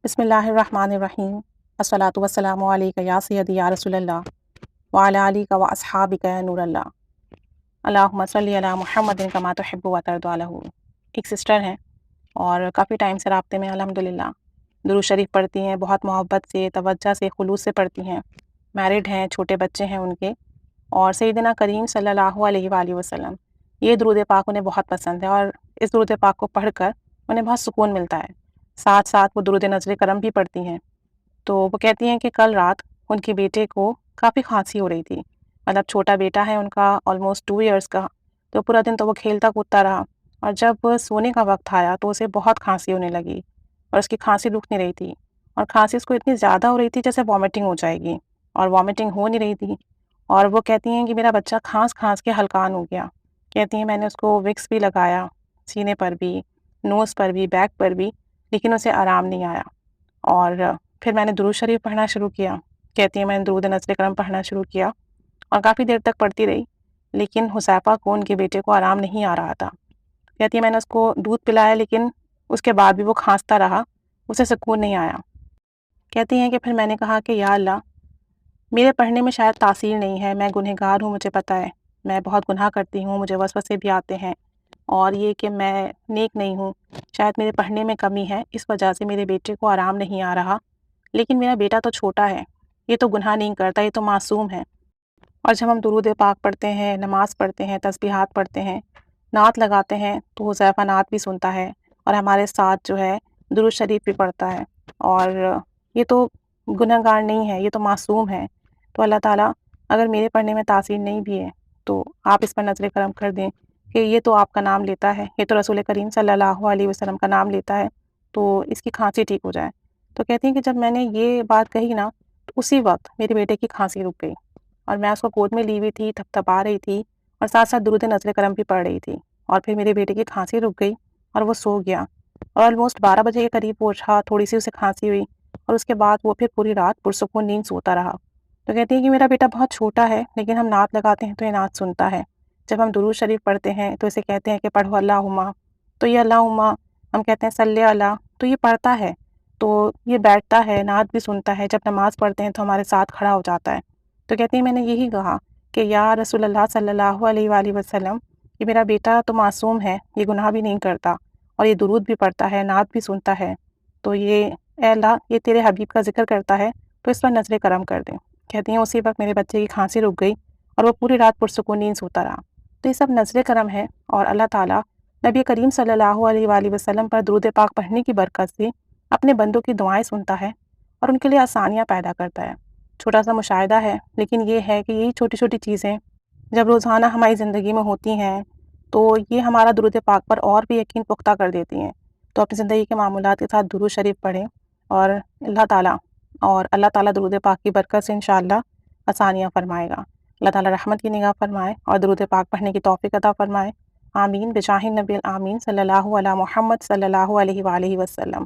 بسم اللہ الرحمن الرحیم الصلاۃ والسلام علیک یا سیدی یا رسول اللہ وعلی آلک و اصحابک یا نور اللہ اللہم صلی علی محمد کما تحب و ترضی عنہ۔ ایک سسٹر ہیں اور کافی ٹائم سے رابطے میں الحمدللہ، درود شریف پڑھتی ہیں، بہت محبت سے، توجہ سے، خلوص سے پڑھتی ہیں، میرڈ ہیں، چھوٹے بچے ہیں ان کے، اور سیدنا کریم صلی اللہ علیہ وآلہ وسلم یہ درود پاک انہیں بہت پسند ہے، اور اس درود پاک کو پڑھ کر انہیں بہت سکون ملتا ہے۔ ساتھ ساتھ وہ درود نظر کرم بھی پڑھتی ہیں۔ تو وہ کہتی ہیں کہ کل رات ان کے بیٹے کو کافی کھانسی ہو رہی تھی، مطلب چھوٹا بیٹا ہے ان کا، آلموسٹ 2 ایئرس کا، تو پورا دن تو وہ کھیلتا کودتا رہا، اور جب سونے کا وقت آیا تو اسے بہت کھانسی ہونے لگی، اور اس کی کھانسی رک نہیں رہی تھی، اور کھانسی اس کو اتنی زیادہ ہو رہی تھی جیسے وامٹنگ ہو جائے گی، اور وامٹنگ ہو نہیں رہی تھی، اور وہ کہتی ہیں کہ میرا بچہ کھانس کھانس کے ہلکان ہو گیا۔ کہتی ہیں میں نے اس کو وکس بھی لگایا، سینے پر بھی، نوز پر بھی، بیک پر بھی، لیکن اسے آرام نہیں آیا، اور پھر میں نے درود شریف پڑھنا شروع کیا۔ کہتی ہیں میں نے درود نظر کرم پڑھنا شروع کیا اور کافی دیر تک پڑھتی رہی، لیکن حذیفہ کو، ان کے بیٹے کو، آرام نہیں آ رہا تھا۔ کہتی ہے میں نے اس کو دودھ پلایا لیکن اس کے بعد بھی وہ کھانستا رہا، اسے سکون نہیں آیا۔ کہتی ہیں کہ پھر میں نے کہا کہ یا اللہ، میرے پڑھنے میں شاید تاثیر نہیں ہے، میں گنہگار ہوں، مجھے پتہ ہے، میں بہت گناہ کرتی ہوں، مجھے وسوسے بھی آتے ہیں، اور یہ کہ میں نیک نہیں ہوں، شاید میرے پڑھنے میں کمی ہے، اس وجہ سے میرے بیٹے کو آرام نہیں آ رہا، لیکن میرا بیٹا تو چھوٹا ہے، یہ تو گناہ نہیں کرتا، یہ تو معصوم ہے۔ اور جب ہم درود پاک پڑھتے ہیں، نماز پڑھتے ہیں، تسبیحات پڑھتے ہیں، نعت لگاتے ہیں، تو حذیفہ نعت بھی سنتا ہے اور ہمارے ساتھ جو ہے درود شریف بھی پڑھتا ہے، اور یہ تو گنہگار نہیں ہے، یہ تو معصوم ہے۔ تو اللہ تعالیٰ اگر میرے پڑھنے میں تاثیر نہیں بھی ہے تو آپ اس پر نظر کرم کر دیں کہ یہ تو آپ کا نام لیتا ہے، یہ تو رسول کریم صلی اللہ علیہ وسلم کا نام لیتا ہے، تو اس کی کھانسی ٹھیک ہو جائے۔ تو کہتی ہیں کہ جب میں نے یہ بات کہی نا، تو اسی وقت میرے بیٹے کی کھانسی رک گئی، اور میں اس کو گود میں لی ہوئی تھی، تھپتھپا رہی تھی، اور ساتھ ساتھ درود نظر کرم بھی پڑھ رہی تھی، اور پھر میرے بیٹے کی کھانسی رک گئی اور وہ سو گیا، اور آلموسٹ 12 بجے کے قریب وہ اٹھا، تھوڑی سی اسے کھانسی ہوئی، اور اس کے بعد وہ پھر پوری رات پرسکون نیند سوتا رہا۔ تو کہتی ہیں کہ میرا بیٹا بہت چھوٹا ہے، لیکن ہم نعت لگاتے ہیں تو یہ نعت سنتا ہے، جب ہم درود شریف پڑھتے ہیں تو اسے کہتے ہیں کہ پڑھو اللہم، تو یہ اللہم ہم کہتے ہیں صلی اللہ، تو یہ پڑھتا ہے، تو یہ بیٹھتا ہے، نعت بھی سنتا ہے، جب نماز پڑھتے ہیں تو ہمارے ساتھ کھڑا ہو جاتا ہے۔ تو کہتی ہیں میں نے یہی کہا کہ یا رسول اللہ صلی اللہ علیہ وآلہ وسلم، کہ میرا بیٹا تو معصوم ہے، یہ گناہ بھی نہیں کرتا، اور یہ درود بھی پڑھتا ہے، نعت بھی سنتا ہے، تو یہ اے اللہ، یہ تیرے حبیب کا ذکر کرتا ہے، تو اس پر نظر کرم کر دیں۔ کہتی ہیں اسی وقت میرے بچے کی کھانسی رک گئی اور وہ پوری رات پرسکون نیند سوتا رہا۔ تو یہ سب نظر کرم ہے، اور اللہ تعالیٰ نبی کریم صلی اللہ علیہ وآلہ وسلم پر درود پاک پڑھنے کی برکت سے اپنے بندوں کی دعائیں سنتا ہے اور ان کے لیے آسانیاں پیدا کرتا ہے۔ چھوٹا سا مشاہدہ ہے، لیکن یہ ہے کہ یہی چھوٹی چھوٹی چیزیں جب روزانہ ہماری زندگی میں ہوتی ہیں تو یہ ہمارا درود پاک پر اور بھی یقین پختہ کر دیتی ہیں۔ تو اپنی زندگی کے معمولات کے ساتھ درود شریف پڑھیں، اور اللہ تعالیٰ درود پاک کی برکت سے انشاءاللہ آسانیاں فرمائے گا۔ اللہ تعالیٰ رحمت کی نگاہ فرمائے اور درود پاک پڑھنے کی توفیق عطا فرمائے۔ آمین بجاہ النبی الآمین صلی اللہ علیہ محمد صلی اللہ علیہ وآلہ وسلم۔